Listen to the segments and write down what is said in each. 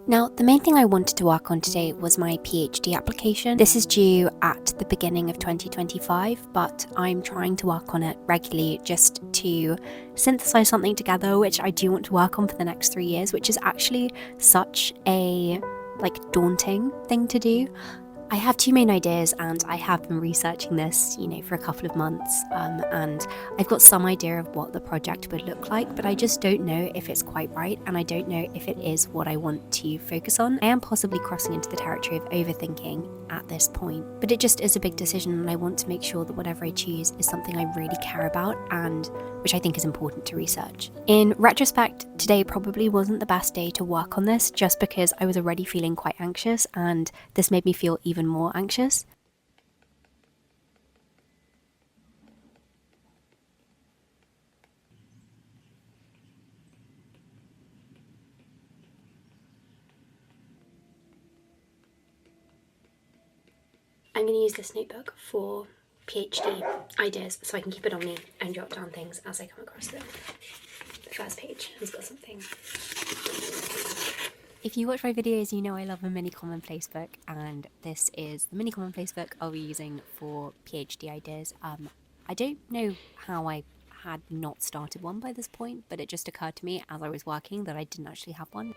Now, the main thing I wanted to work on today was my PhD application. This is due at the beginning of 2025, but I'm trying to work on it regularly just to synthesize something together, which I do want to work on for the next 3 years, which is actually such a daunting thing to do. I have two main ideas and I have been researching this, for a couple of months, and I've got some idea of what the project would look like, but I just don't know if it's quite right, and I don't know if it is what I want to focus on. I am possibly crossing into the territory of overthinking at this point, but it just is a big decision, and I want to make sure that whatever I choose is something I really care about and which I think is important to research. In retrospect, today probably wasn't the best day to work on this, just because I was already feeling quite anxious, and this made me feel even more anxious. I'm going to use this notebook for PhD ideas so I can keep it on me and jot down things as I come across them. The first page has got something. If you watch my videos, you know I love a mini commonplace book, and this is the mini commonplace book I'll be using for PhD ideas. I don't know how I had not started one by this point, but it just occurred to me as I was working that I didn't actually have one.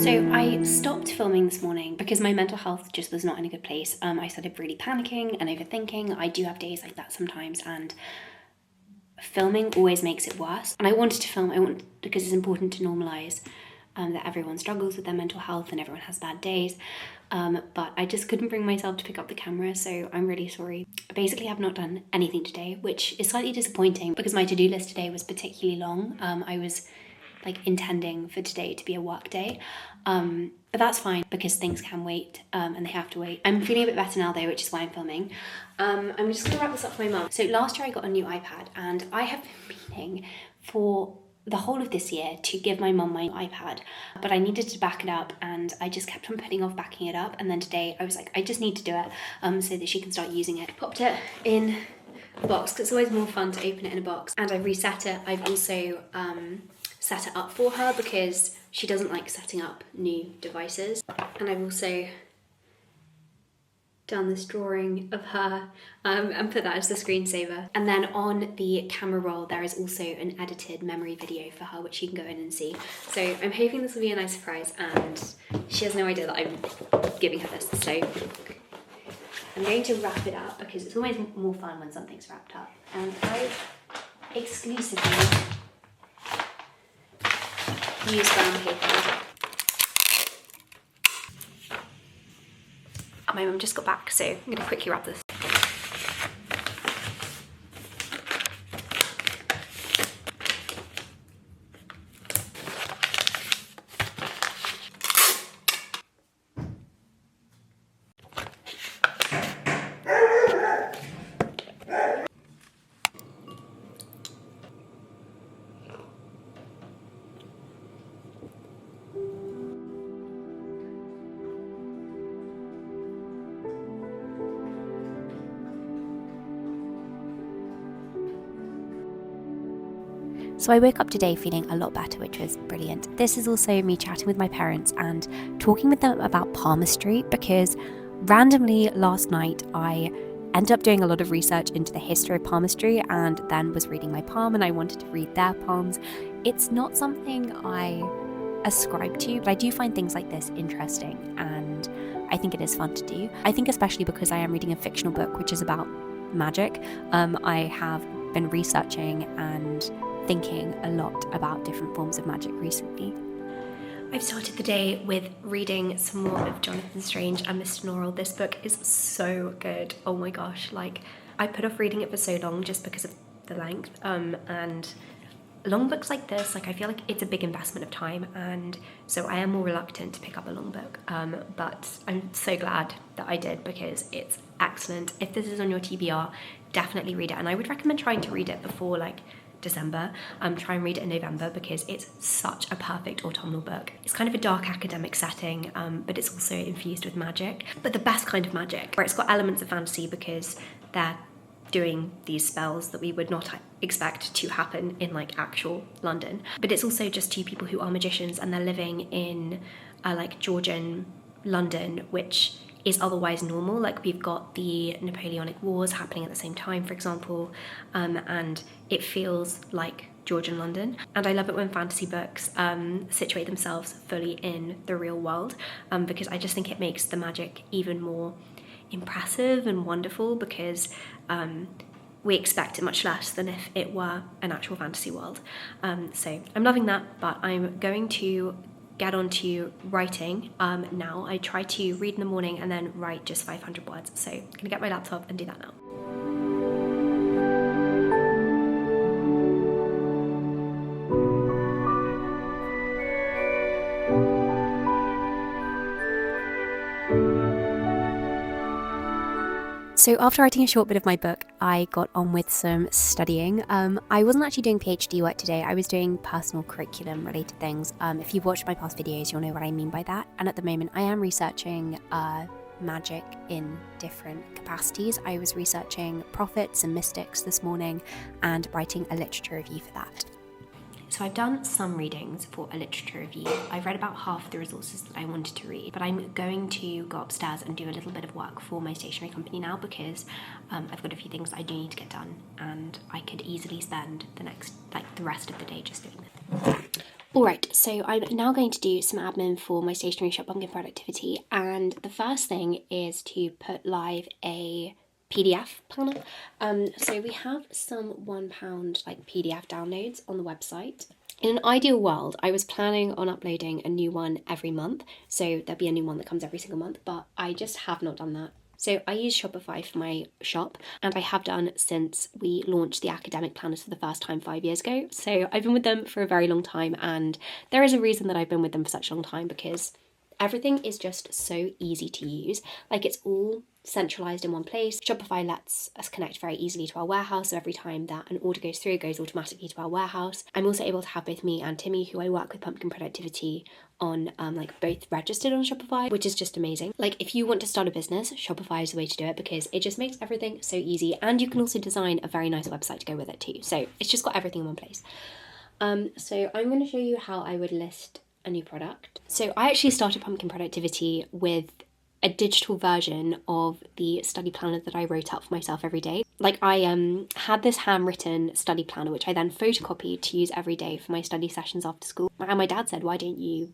So I stopped filming this morning because my mental health just was not in a good place. I started really panicking and overthinking. I do have days like that sometimes, and filming always makes it worse. And I wanted to film, because it's important to normalise that everyone struggles with their mental health and everyone has bad days. But I just couldn't bring myself to pick up the camera, so I'm really sorry. I basically have not done anything today, which is slightly disappointing because my to-do list today was particularly long. I was intending for today to be a work day. But that's fine because things can wait, and they have to wait. I'm feeling a bit better now though, which is why I'm filming. I'm just gonna wrap this up for my mum. So last year I got a new iPad, and I have been meaning for the whole of this year to give my mum my iPad, but I needed to back it up, and I just kept on putting off backing it up. And then today I was like, I just need to do it so that she can start using it. Popped it in a box because it's always more fun to open it in a box, and I've reset it. I've also set it up for her because she doesn't like setting up new devices. And I've also done this drawing of her and put that as the screensaver. And then on the camera roll there is also an edited memory video for her which you can go in and see. So I'm hoping this will be a nice surprise, and she has no idea that I'm giving her this. So I'm going to wrap it up because it's always more fun when something's wrapped up. And I exclusively use brown paper. My mum just got back, so I'm going to quickly wrap this. So I woke up today feeling a lot better, which was brilliant. This is also me chatting with my parents and talking with them about palmistry, because randomly last night I ended up doing a lot of research into the history of palmistry and then was reading my palm, and I wanted to read their palms. It's not something I ascribe to, but I do find things like this interesting, and I think it is fun to do. I think especially because I am reading a fictional book which is about magic. I have been researching and thinking a lot about different forms of magic recently. I've started the day with reading some more of Jonathan Strange and Mr. Norrell. This book is so good. Oh my gosh, I put off reading it for so long just because of the length, and long books like this, I feel like it's a big investment of time, and so I am more reluctant to pick up a long book, but I'm so glad that I did because it's excellent. If this is on your TBR, definitely read it. And I would recommend trying to read it before like December. Try and read it in November because it's such a perfect autumnal book. It's kind of a dark academic setting, but it's also infused with magic, but the best kind of magic, where it's got elements of fantasy because they're doing these spells that we would not expect to happen in like actual London. But it's also just two people who are magicians and they're living in like Georgian London, which is otherwise normal. Like we've got the Napoleonic Wars happening at the same time, for example, and it feels like Georgian London. And I love it when fantasy books situate themselves fully in the real world, because I just think it makes the magic even more impressive and wonderful, because we expect it much less than if it were an actual fantasy world. So I'm loving that, but I'm going to get on to writing now. I try to read in the morning and then write just 500 words. So I'm gonna get my laptop and do that now. So after writing a short bit of my book, I got on with some studying. I wasn't actually doing PhD work today. I was doing personal curriculum related things. If you've watched my past videos, you'll know what I mean by that. And at the moment, I am researching magic in different capacities. I was researching prophets and mystics this morning and writing a literature review for that. So I've done some readings for a literature review. I've read about half the resources that I wanted to read, but I'm going to go upstairs and do a little bit of work for my stationery company now, because I've got a few things I do need to get done, and I could easily spend the rest of the day just doing this. Alright, so I'm now going to do some admin for my stationery shop Pumpkin Productivity, and the first thing is to put live a PDF planner. So we have some £1 like PDF downloads on the website. In an ideal world, I was planning on uploading a new one every month, so there'll be a new one that comes every single month, but I just have not done that. So I use Shopify for my shop, and I have done since we launched the academic planners for the first time 5 years ago. So I've been with them for a very long time, and there is a reason that I've been with them for such a long time, because everything is just so easy to use. Like, it's all centralized in one place. Shopify lets us connect very easily to our warehouse, so every time that an order goes through, it goes automatically to our warehouse. I'm also able to have both me and Timmy, who I work with Pumpkin Productivity on, both registered on Shopify, which is just amazing. Like, if you want to start a business, Shopify is the way to do it, because it just makes everything so easy, and you can also design a very nice website to go with it too. So it's just got everything in one place. So I'm going to show you how I would list a new product. So I actually started Pumpkin Productivity with a digital version of the study planner that I wrote up for myself every day. Like, I had this handwritten study planner, which I then photocopied to use every day for my study sessions after school. And my dad said, why don't you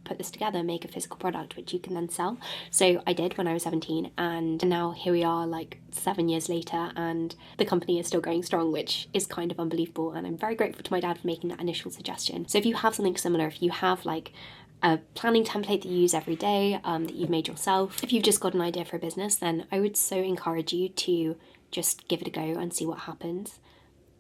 put this together, make a physical product which you can then sell? So I did when I was 17, and now here we are 7 years later, and the company is still going strong, which is kind of unbelievable. And I'm very grateful to my dad for making that initial suggestion. So if you have something similar, if you have a planning template that you use every day, that you've made yourself, if you've just got an idea for a business, then I would so encourage you to just give it a go and see what happens.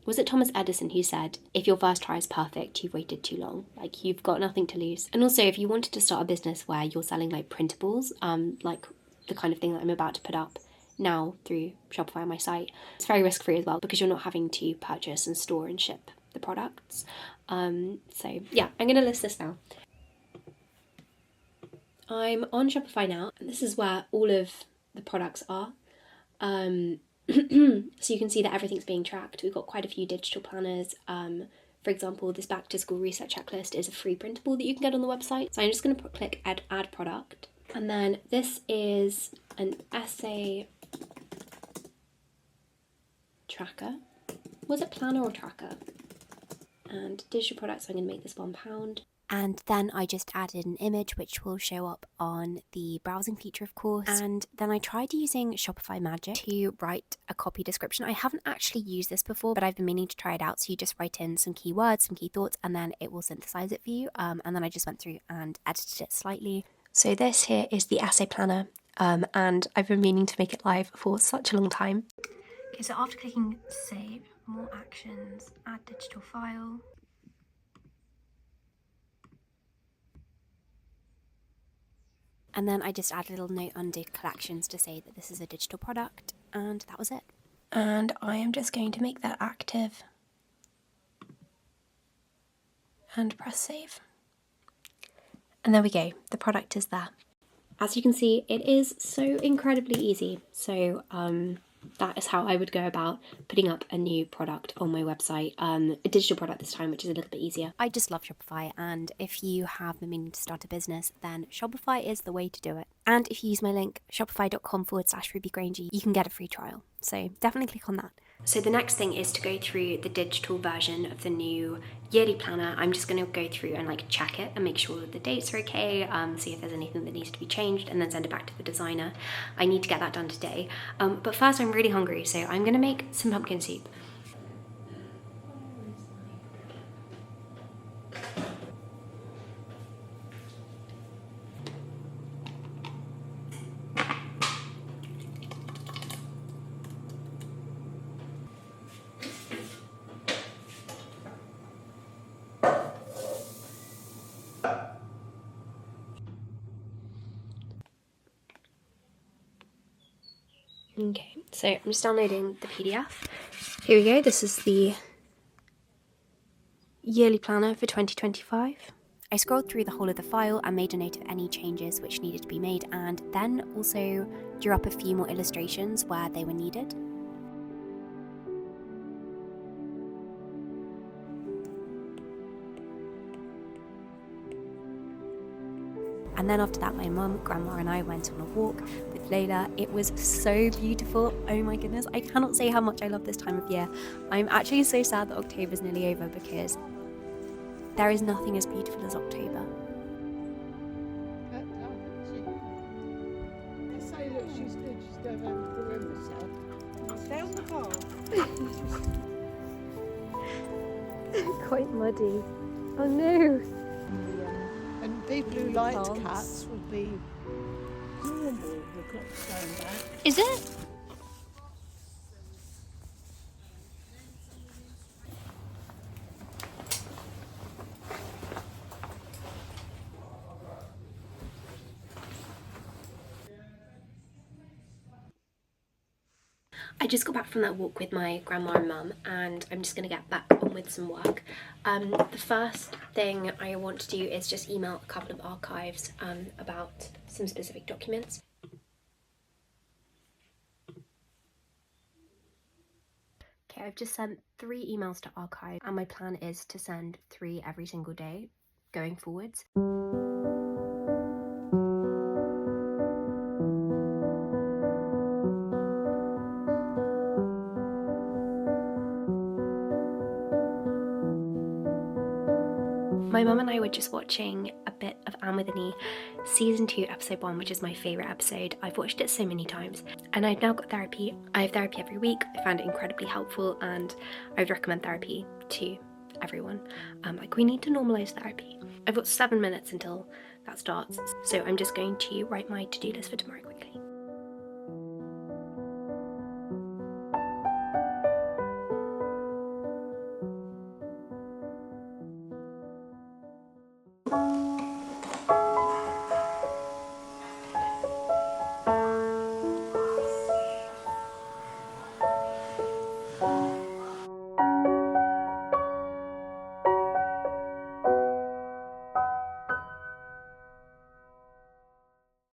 Was it Thomas Edison who said, if your first try is perfect, you've waited too long? You've got nothing to lose. And also, if you wanted to start a business where you're selling printables, the kind of thing that I'm about to put up now through Shopify on my site, it's very risk-free as well, because you're not having to purchase and store and ship the products. So yeah, I'm going to list this now. I'm on Shopify now, and this is where all of the products are. So you can see that everything's being tracked. We've got quite a few digital planners. For example, this back to school research checklist is a free printable that you can get on the website. So I'm just going to click add product. And then this is an essay tracker. Was it planner or tracker? And digital products, I'm going to make this £1. And then I just added an image which will show up on the browsing feature, of course. And then I tried using Shopify Magic to write a copy description. I haven't actually used this before, but I've been meaning to try it out. So you just write in some keywords, some key thoughts, and then it will synthesize it for you. And then I just went through and edited it slightly. So this here is the essay planner, and I've been meaning to make it live for such a long time. Okay, so after clicking save, more actions, add digital file. And then I just add a little note under collections to say that this is a digital product, and that was it. And I am just going to make that active and press save. And there we go, the product is there. As you can see, it is so incredibly easy. So that is how I would go about putting up a new product on my website, a digital product this time, which is a little bit easier. I just love Shopify, and if you have the meaning to start a business, then Shopify is the way to do it. And if you use my link, shopify.com/RubyGranger, you can get a free trial. So definitely click on that. So the next thing is to go through the digital version of the new yearly planner. I'm just going to go through and like check it and make sure that the dates are okay, see if there's anything that needs to be changed, and then send it back to the designer. I need to get that done today. But first, I'm really hungry, so I'm going to make some pumpkin soup. Okay, so I'm just downloading the PDF. Here we go, this is the yearly planner for 2025. I scrolled through the whole of the file and made a note of any changes which needed to be made, and then also drew up a few more illustrations where they were needed. And then after that, my mum, grandma and I went on a walk with Layla. It was so beautiful. Oh my goodness, I cannot say how much I love this time of year. I'm actually so sad that October's nearly over because there is nothing as beautiful as October. Say, look, she's good. She's going around the room herself. Stay on the bar. Quite muddy. Oh no. And people who liked cats would be normal. The clock's going back. Is it? I just got back from that walk with my grandma and mum, and I'm just going to get back on with some work. The first thing I want to do is just email a couple of archives about some specific documents. Okay, I've just sent 3 emails to archive, and my plan is to send 3 every single day going forwards. My mum and I were just watching a bit of Anne with an E, season 2, episode 1, which is my favourite episode. I've watched it so many times, and I've now got therapy. I have therapy every week. I found it incredibly helpful, and I would recommend therapy to everyone. Like, we need to normalise therapy. I've got 7 minutes until that starts, so I'm just going to write my to-do list for tomorrow quickly.